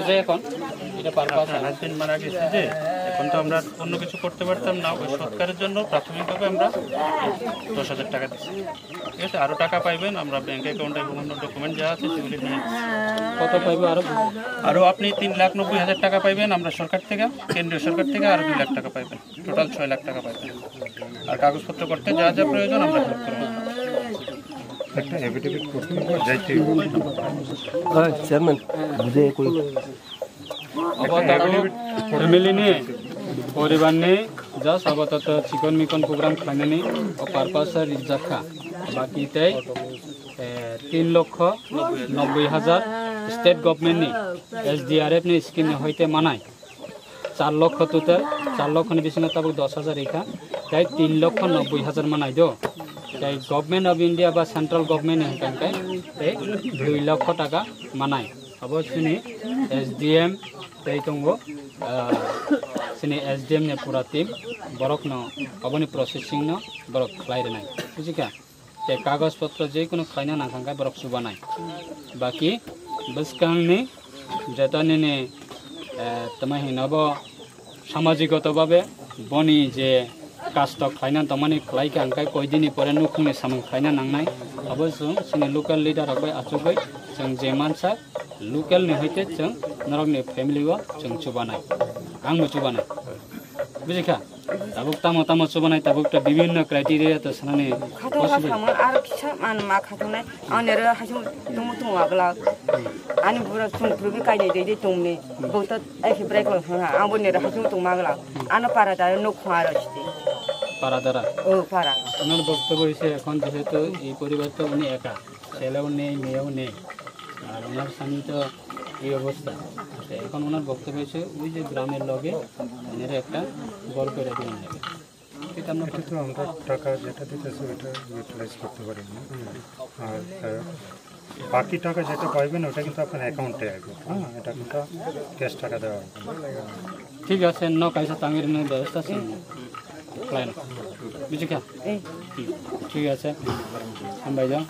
যে এখন এটা পারপাস হাজবেন্ড মারা গেছে যে এখন তো আমরা অন্য কিছু করতে পারতাম না, ওই সৎকারের জন্য প্রাথমিকভাবে আমরা 10,000 টাকা দিচ্ছি। ঠিক আছে, আরও টাকা পাইবেন, আমরা ব্যাঙ্ক অ্যাকাউন্টে এবং অন্য ডকুমেন্ট যা আছে সেগুলি নিয়ে কত পাইবে আরও আপনি 3,90,000 টাকা পাইবেন আমরা সরকার থেকে, কেন্দ্রীয় সরকার থেকে আরও 2 লাখ টাকা পাইবেন, টোটাল 6 লাখ টাকা পাইবেন। আর কাগজপত্র করতে যা যা প্রয়োজন আমরা হেল্প করব। একটা এফিডেভিট করতে যাইতে চেয়ারম্যান বুঝে কই ফ্যামিली ने परिवार ने जस्ट अब तो चिकन मिकन प्रोग्राम खाने नहीं और पारपास रिजार्व खा बाकी तय 3,90,000 स्टेट गवर्नमेंट ने SDRF ने स्कीम होते मनाय 4 लाख टोटल 4 लाख बेसिना तब 10,000 रेखा तय 3,90,000 मनाय दो तय गवर्नमेंट ऑफ इंडिया बा सेंट्रल गवर्नमेंट है 2 लाख टाका मनाय अब सुनी SDM तय तंगो सिने SDM ने पूरा टीम बरक न अबनी प्रोसेसिंग न बरक खलाइरे नाय बुझिका ते कागज पत्र जे कोनो खाइना ना खांगा बरक सुबानाय बाकी बसकांगनि जतने ने तमा हिनाब सामाजिकताभाबे बनि जे कास्ट खाइना तमानि खलाइका आंखाय कयदिनि परे नुखुंनि सामं खाइना नांनाय अबसो सिने लोकल लीडर अबाय आचुबाय जों जे मानसा लोकल ने होते जों नरकनि फैमिली व जों चुबानाय आंबो चुबानाय बुझिखा ताबुक तामो चुबानाय ताबुक विभिन्न क्राइटेरिया त सनाने खाथो आरो खिसा मान मा खाथोनाय आनेर हासुं दङ दङागला आनि बुरा सुनफ्रुबि गायनाय दै दंने बहुत एखे ब्रेक हा आंबो नेर हासुं दङागला आनो पारादा नो खुआरो सिते पारादारा ও পারা ওনার বক্তব্য হয়েছে এখন যেহেতু এই পরিবার তো উনি একা, ছেলেও নেই মেয়েও নেই আর ওনার স্বামী তো এই অবস্থা। এখন ওনার বক্তব্য হয়েছে ওই যে গ্রামের লগে এনারা একটা গড় করে দেবেন নেবে, এটা আমরা এটা তো আমরা টাকা যেটা দিতেছি ওটা ইউটিলাইজ করতে পারি না। আর বাকি টাকা যেটা পাইবেন ওটা কিন্তু আপনার অ্যাকাউন্টে আসবে। হ্যাঁ, এটা কিন্তু ক্যাশ টাকা দেওয়া হবে। ঠিক আছে ন কাইসা তাঙ্গির ব্যবস্থা আছে প্ল্যান বুঝি কা ঠিক আছে আমি ভাই যাও